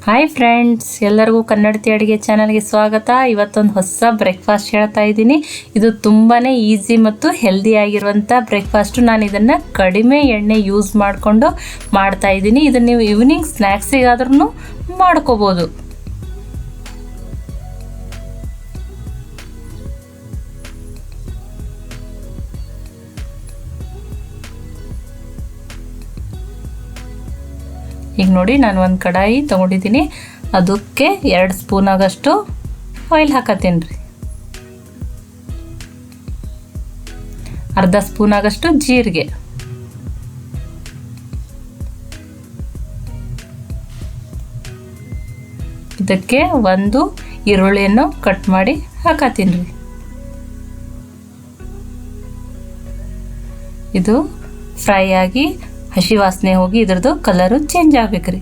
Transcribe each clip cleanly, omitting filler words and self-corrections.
Hi friends, ಎಲ್ಲರಿಗೂ ಕನ್ನಡತಿ ಅಡುಗೆ ಚಾನಲ್ಗೆ ಸ್ವಾಗತ. ಇವತ್ತೊಂದು ಹೊಸ ಬ್ರೇಕ್ಫಾಸ್ಟ್ ಹೇಳ್ತಾ ಇದ್ದೀನಿ. ಇದು ತುಂಬಾ ಈಸಿ ಮತ್ತು ಹೆಲ್ದಿ ಆಗಿರುವಂಥ ಬ್ರೇಕ್ಫಾಸ್ಟು. ನಾನು ಇದನ್ನು ಕಡಿಮೆ ಎಣ್ಣೆ ಯೂಸ್ ಮಾಡಿಕೊಂಡು ಮಾಡ್ತಾ ಇದ್ದೀನಿ. ಇದನ್ನು ನೀವು ಈವ್ನಿಂಗ್ ಸ್ನ್ಯಾಕ್ಸಿಗಾದ್ರೂ ಮಾಡ್ಕೋಬೋದು. ಈಗ ನೋಡಿ, ನಾನು ಒಂದು ಕಡಾಯಿ ತೊಗೊಂಡಿದ್ದೀನಿ. ಅದಕ್ಕೆ 2 ಸ್ಪೂನ್ ಆಗಷ್ಟು ಆಯಿಲ್ ಹಾಕತ್ತೀನಿ ರೀ. ಅರ್ಧ ಸ್ಪೂನ್ ಆಗಷ್ಟು ಜೀರಿಗೆ, ಇದಕ್ಕೆ 1 ಈರುಳ್ಳಿಯನ್ನು ಕಟ್ ಮಾಡಿ ಹಾಕತ್ತೀನಿ ರೀ. ಇದು ಫ್ರೈ ಆಗಿ ಹಸಿ ವಾಸನೆ ಹೋಗಿ ಇದ್ರದ್ದು ಕಲರು ಚೇಂಜ್ ಆಗ್ಬೇಕ್ರಿ.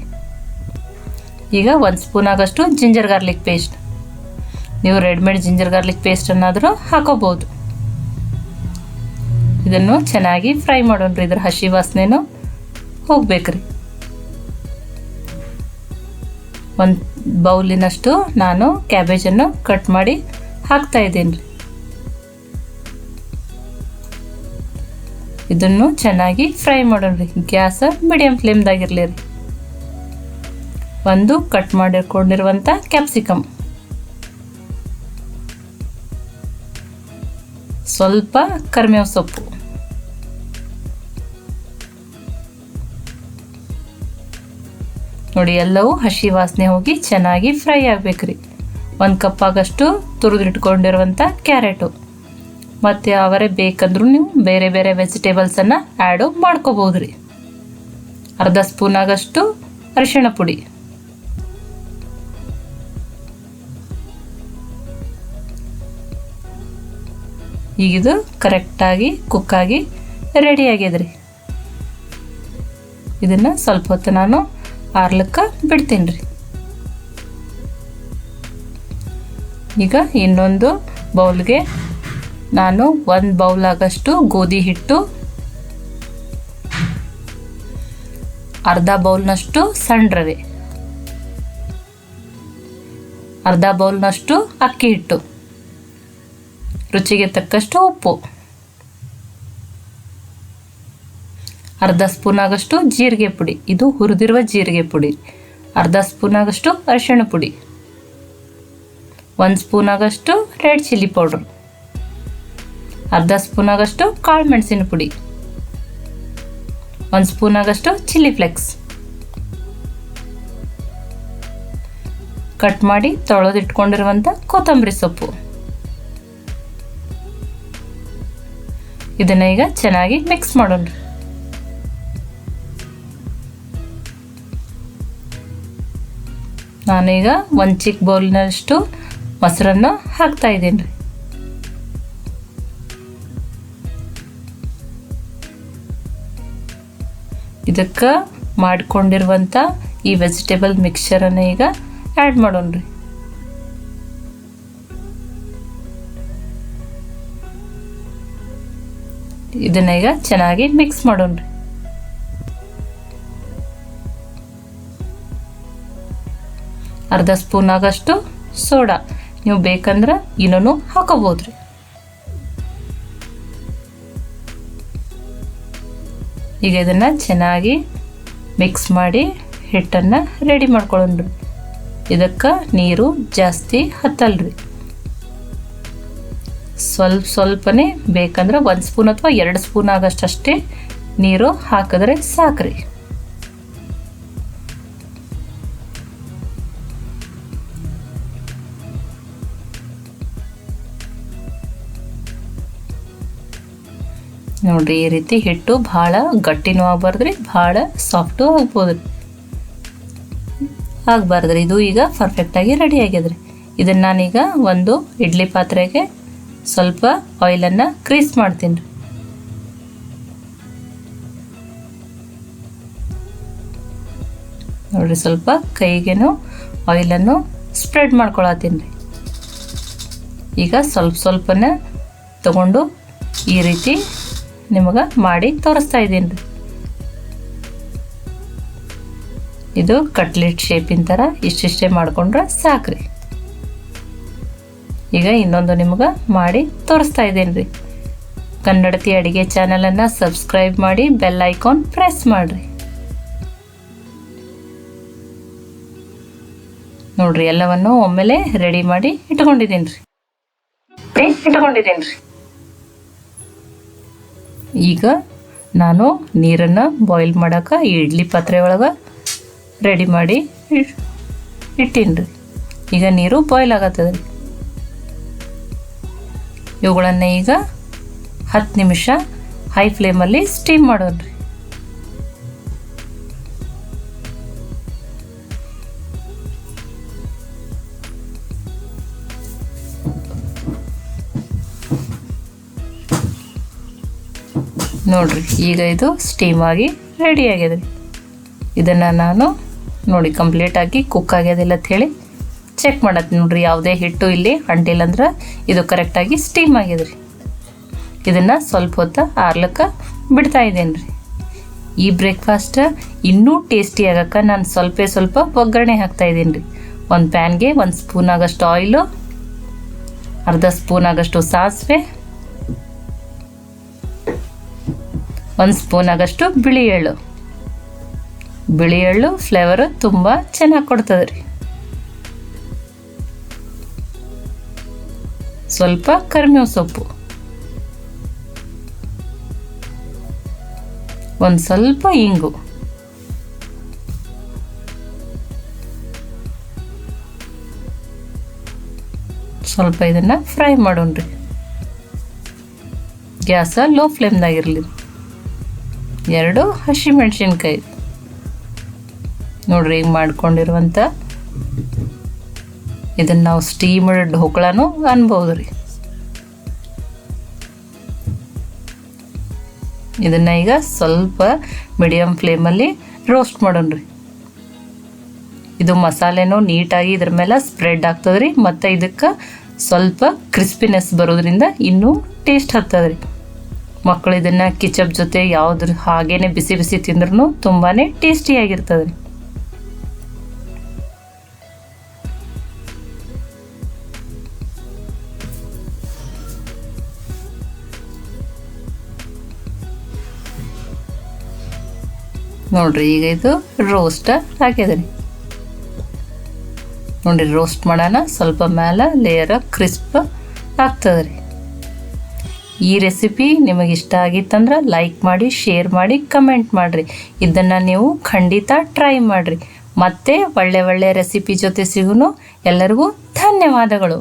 ಈಗ 1 ಸ್ಪೂನ್ ಆಗಷ್ಟು ಜಿಂಜರ್ ಗಾರ್ಲಿಕ್ ಪೇಸ್ಟ್, ನೀವು ರೆಡಿಮೇಡ್ ಜಿಂಜರ್ ಗಾರ್ಲಿಕ್ ಪೇಸ್ಟ್ ಅನ್ನಾದರೂ ಹಾಕೋಬಹುದು. ಇದನ್ನು ಚೆನ್ನಾಗಿ ಫ್ರೈ ಮಾಡೋಣ್ರಿ, ಇದ್ರ ಹಸಿ ವಾಸನೆನೂ ಹೋಗ್ಬೇಕ್ರಿ. 1 ಬೌಲಿನಷ್ಟು ನಾನು ಕ್ಯಾಬೇಜನ್ನು ಕಟ್ ಮಾಡಿ ಹಾಕ್ತಾ ಇದ್ದೀನಿ ರೀ. ಇದನ್ನು ಚೆನ್ನಾಗಿ ಫ್ರೈ ಮಾಡೋಣ್ರಿ. ಗ್ಯಾಸ್ ಮೀಡಿಯಂ ಫ್ಲೇಮ್ದಾಗಿರಲಿ ರೀ. 1 ಕಟ್ ಮಾಡಿಕೊಂಡಿರುವಂಥ ಕ್ಯಾಪ್ಸಿಕಮ್, ಸ್ವಲ್ಪ ಕರಿಬೇವು ಸೊಪ್ಪು, ನೋಡಿ ಎಲ್ಲವೂ ಹಸಿ ವಾಸನೆ ಹೋಗಿ ಚೆನ್ನಾಗಿ ಫ್ರೈ ಆಗ್ಬೇಕ್ರಿ. 1 ಕಪ್ ಆಗಷ್ಟು ತುರಿದಿಟ್ಕೊಂಡಿರುವಂಥ ಕ್ಯಾರೆಟು, ಮತ್ತು ಅವರೇ ಬೇಕಂದ್ರೂ ನೀವು ಬೇರೆ ಬೇರೆ ವೆಜಿಟೇಬಲ್ಸನ್ನು ಆ್ಯಡು ಮಾಡ್ಕೋಬೋದು ರೀ. ಅರ್ಧ ಸ್ಪೂನ್ ಆಗಷ್ಟು ಅರಿಶಿಣ ಪುಡಿ, ಈಗಿದು ಕರೆಕ್ಟಾಗಿ ಕುಕ್ಕಾಗಿ ರೆಡಿ ಆಗ್ಯದ್ರಿ. ಇದನ್ನು ಸ್ವಲ್ಪ ಹೊತ್ತು ನಾನು ಆರ್ಲಕ್ಕೆ ಬಿಡ್ತೀನಿ ರೀ. ಈಗ ಇನ್ನೊಂದು ಬೌಲ್ಗೆ ನಾನು 1 ಬೌಲ್ ಆಗಷ್ಟು ಗೋಧಿ ಹಿಟ್ಟು, ಅರ್ಧ ಬೌಲ್ನಷ್ಟು ಸಣ್ಣ ರವೆ, ಅರ್ಧ ಬೌಲ್ನಷ್ಟು ಅಕ್ಕಿ ಹಿಟ್ಟು, ರುಚಿಗೆ ತಕ್ಕಷ್ಟು ಉಪ್ಪು, ಅರ್ಧ ಸ್ಪೂನ್ ಆಗಷ್ಟು ಜೀರಿಗೆ ಪುಡಿ, ಇದು ಹುರಿದಿರುವ ಜೀರಿಗೆ ಪುಡಿ, ಅರ್ಧ ಸ್ಪೂನ್ ಆಗಷ್ಟು ಅರಿಶಿಣ ಪುಡಿ, 1 ಸ್ಪೂನ್ ಆಗಷ್ಟು ರೆಡ್ ಚಿಲ್ಲಿ ಪೌಡರ್, ಅರ್ಧ ಸ್ಪೂನ್ ಆಗಷ್ಟು ಕಾಳು ಮೆಣಸಿನ ಪುಡಿ, 1 ಸ್ಪೂನ್ ಆಗಷ್ಟು ಚಿಲ್ಲಿ ಫ್ಲೇಕ್ಸ್, ಕಟ್ ಮಾಡಿ ತೊಳೆದಿಟ್ಕೊಂಡಿರುವಂಥ ಕೊತ್ತಂಬರಿ ಸೊಪ್ಪು. ಇದನ್ನ ಈಗ ಚೆನ್ನಾಗಿ ಮಿಕ್ಸ್ ಮಾಡೋಣ. ನಾನೀಗ 1 ಚಿಕ್ಕ ಬೌಲ್ನಷ್ಟು ಮೊಸರನ್ನು ಹಾಕ್ತಾ ಇದ್ದೀನಿ ರೀ. ಇದಕ್ಕೆ ಮಾಡಿಕೊಂಡಿರುವಂಥ ಈ ವೆಜಿಟೇಬಲ್ ಮಿಕ್ಸ್ಚರನ್ನು ಈಗ ಆ್ಯಡ್ ಮಾಡೋಣ್ರಿ. ಇದನ್ನ ಈಗ ಚೆನ್ನಾಗಿ ಮಿಕ್ಸ್ ಮಾಡೋಣ್ರಿ. ಅರ್ಧ ಸ್ಪೂನ್ ಆಗಷ್ಟು ಸೋಡಾ, ನೀವು ಬೇಕಂದ್ರೆ ಇನ್ನೂ ಹಾಕೋಬೋದ್ರಿ. ಈಗ ಇದನ್ನು ಚೆನ್ನಾಗಿ ಮಿಕ್ಸ್ ಮಾಡಿ ಹಿಟ್ಟನ್ನು ರೆಡಿ ಮಾಡ್ಕೊಳ್ಳೋಣ್ರಿ. ಇದಕ್ಕೆ ನೀರು ಜಾಸ್ತಿ ಹತ್ತಲ್ರಿ, ಸ್ವಲ್ಪನೇ ಬೇಕಂದ್ರೆ 1 ಸ್ಪೂನ್ ಅಥವಾ 2 ಸ್ಪೂನ್ ಆಗಷ್ಟೇ ನೀರು ಹಾಕಿದ್ರೆ ಸಾಕ್ರಿ. ನೋಡ್ರಿ, ಈ ರೀತಿ ಹಿಟ್ಟು ಭಾಳ ಗಟ್ಟಿನೂ ಆಗಬಾರ್ದ್ರಿ, ಭಾಳ ಸಾಫ್ಟು ಆಗಬಾರ್ದ್ರಿ. ಇದು ಈಗ ಪರ್ಫೆಕ್ಟಾಗಿ ರೆಡಿ ಆಗ್ಯದ್ರಿ. ಇದನ್ನು ನಾನೀಗ ಒಂದು ಇಡ್ಲಿ ಪಾತ್ರೆಗೆ ಸ್ವಲ್ಪ ಆಯಿಲನ್ನು ಗ್ರೀಸ್ ಮಾಡ್ತೀನಿ ರೀ. ನೋಡ್ರಿ, ಸ್ವಲ್ಪ ಕೈಗೇನು ಆಯಿಲನ್ನು ಸ್ಪ್ರೆಡ್ ಮಾಡ್ಕೊಳತ್ತೀನಿ ರೀ. ಈಗ ಸ್ವಲ್ಪನ ತಗೊಂಡು ಈ ರೀತಿ ನಿಮಗೆ ಮಾಡಿ ತೋರಿಸ್ತಾ ಇದ್ದೀನಿ ರೀ. ಇದು ಕಟ್ಲೆಟ್ ಶೇಪಿನ ಥರ ಇಷ್ಟಿಷ್ಟೇ ಮಾಡಿಕೊಂಡ್ರೆ ಸಾಕ್ರಿ. ಈಗ ಇನ್ನೊಂದು ನಿಮ್ಗೆ ಮಾಡಿ ತೋರಿಸ್ತಾ ಇದ್ದೇನೆ ರೀ. ಕನ್ನಡತಿ ಅಡುಗೆ ಚಾನಲನ್ನು ಸಬ್ಸ್ಕ್ರೈಬ್ ಮಾಡಿ ಬೆಲ್ ಐಕಾನ್ ಪ್ರೆಸ್ ಮಾಡಿರಿ. ನೋಡ್ರಿ ಎಲ್ಲವನ್ನು ಒಮ್ಮೆಲೆ ರೆಡಿ ಮಾಡಿ ಇಟ್ಕೊಂಡಿದ್ದೀನಿ ರೀ. ಈಗ ನಾನು ನೀರನ್ನು ಬಾಯ್ಲ್ ಮಾಡೋಕೆ ಇಡ್ಲಿ ಪಾತ್ರೆ ಒಳಗೆ ರೆಡಿ ಮಾಡಿ ಇಟ್ಟೀನಿ ರೀ. ಈಗ ನೀರು ಬಾಯ್ಲ್ ಆಗತ್ತದ ರೀ. ಇವುಗಳನ್ನು ಈಗ 10 ನಿಮಿಷ ಹೈ ಫ್ಲೇಮಲ್ಲಿ ಸ್ಟೀಮ್ ಮಾಡೋಣ ರೀ. ನೋಡ್ರಿ ಈಗ ಇದು ಸ್ಟೀಮ್ ಆಗಿ ರೆಡಿ ಆಗ್ಯದ ರೀ. ಇದನ್ನು ನಾನು ನೋಡಿ ಕಂಪ್ಲೀಟಾಗಿ ಕುಕ್ ಆಗ್ಯದಿಲ್ಲ ಅಂತ ಹೇಳಿ ಚೆಕ್ ಮಾಡತ್ತೀನಿ. ನೋಡ್ರಿ ಯಾವುದೇ ಹಿಟ್ಟು ಇಲ್ಲಿ ಅಂಟಿಲ್ಲ ಅಂದ್ರೆ ಇದು ಕರೆಕ್ಟಾಗಿ ಸ್ಟೀಮ್ ಆಗ್ಯದ ರೀ. ಇದನ್ನು ಸ್ವಲ್ಪ ಹೊತ್ತು ಆರ್ಲಕ್ಕೆ ಬಿಡ್ತಾ ಇದ್ದೇನೆ ರೀ. ಈ ಬ್ರೇಕ್ಫಾಸ್ಟ್ ಇನ್ನೂ ಟೇಸ್ಟಿ ಆಗಕ್ಕೆ ನಾನು ಸ್ವಲ್ಪ ಒಗ್ಗರಣೆ ಹಾಕ್ತಾ ಇದ್ದೀನಿ ರೀ. ಒಂದು ಪ್ಯಾನ್ಗೆ 1 ಸ್ಪೂನ್ ಆಗಷ್ಟು ಆಯಿಲು, ಅರ್ಧ ಸ್ಪೂನ್ ಆಗಷ್ಟು ಸಾಸಿವೆ, 1 ಸ್ಪೂನ್ ಆಗಷ್ಟು ಬಿಳಿ ಎಳ್ಳು. ಬಿಳಿ ಎಳ್ಳು ಫ್ಲೇವರು ತುಂಬ ಚೆನ್ನಾಗಿ ಕೊಡ್ತದೆ ರೀ. ಸ್ವಲ್ಪ ಕರಿಬೇವು ಸೊಪ್ಪು, ಒಂದು ಸ್ವಲ್ಪ ಇಂಗು, ಸ್ವಲ್ಪ ಇದನ್ನು ಫ್ರೈ ಮಾಡೋಣ್ರಿ. ಗ್ಯಾಸ ಲೋ ಫ್ಲೇಮ್ದಾಗಿರಲಿ. 2 ಹಸಿಮೆಣಸಿನ್ಕಾಯಿ ನೋಡ್ರಿ ಈಗ ಮಾಡ್ಕೊಂಡಿರುವಂಥ ಇದನ್ನು ನಾವು ಸ್ಟೀಮ್ಡ್ ಢೋಕಳಾನು ಅನ್ಬೋದು ರೀ. ಇದನ್ನು ಈಗ ಸ್ವಲ್ಪ ಮೀಡಿಯಮ್ ಫ್ಲೇಮಲ್ಲಿ ರೋಸ್ಟ್ ಮಾಡೋಣ್ರಿ. ಇದು ಮಸಾಲೆನೂ ನೀಟಾಗಿ ಇದ್ರ ಮೇಲೆ ಸ್ಪ್ರೆಡ್ ಆಗ್ತದೆ ರೀ. ಮತ್ತು ಇದಕ್ಕೆ ಸ್ವಲ್ಪ ಕ್ರಿಸ್ಪಿನೆಸ್ ಬರೋದ್ರಿಂದ ಇನ್ನೂ ಟೇಸ್ಟ್ ಹತ್ತದ ರೀ. ಮಕ್ಕಳು ಇದನ್ನು ಕಿಚಪ್ ಜೊತೆ ಯಾವುದ್ರ ಹಾಗೇನೆ ಬಿಸಿ ತಿಂದ್ರೂ ತುಂಬಾ ಟೇಸ್ಟಿಯಾಗಿರ್ತದೆ ರೀ. ನೋಡ್ರಿ ಈಗ ಇದು ರೋಸ್ಟ್ ಆಗ್ಯದ ರೀ. ನೋಡ್ರಿ ರೋಸ್ಟ್ ಮಾಡೋಣ, ಸ್ವಲ್ಪ ಮೇಲೆ ಲೇಯರ್ ಕ್ರಿಸ್ಪ್ ಆಗ್ತದೆ ರೀ. ಈ ರೆಸಿಪಿ ನಿಮಗೆ ಇಷ್ಟ ಆಗಿತ್ತಂದ್ರೆ ಲೈಕ್ ಮಾಡಿ, ಶೇರ್ ಮಾಡಿ, ಕಮೆಂಟ್ ಮಾಡಿರಿ. ಇದನ್ನು ನೀವು ಖಂಡಿತ ಟ್ರೈ ಮಾಡಿರಿ. ಮತ್ತೆ ಒಳ್ಳೆ ರೆಸಿಪಿ ಜೊತೆ ಸಿಗೋಣ. ಎಲ್ಲರಿಗೂ ಧನ್ಯವಾದಗಳು.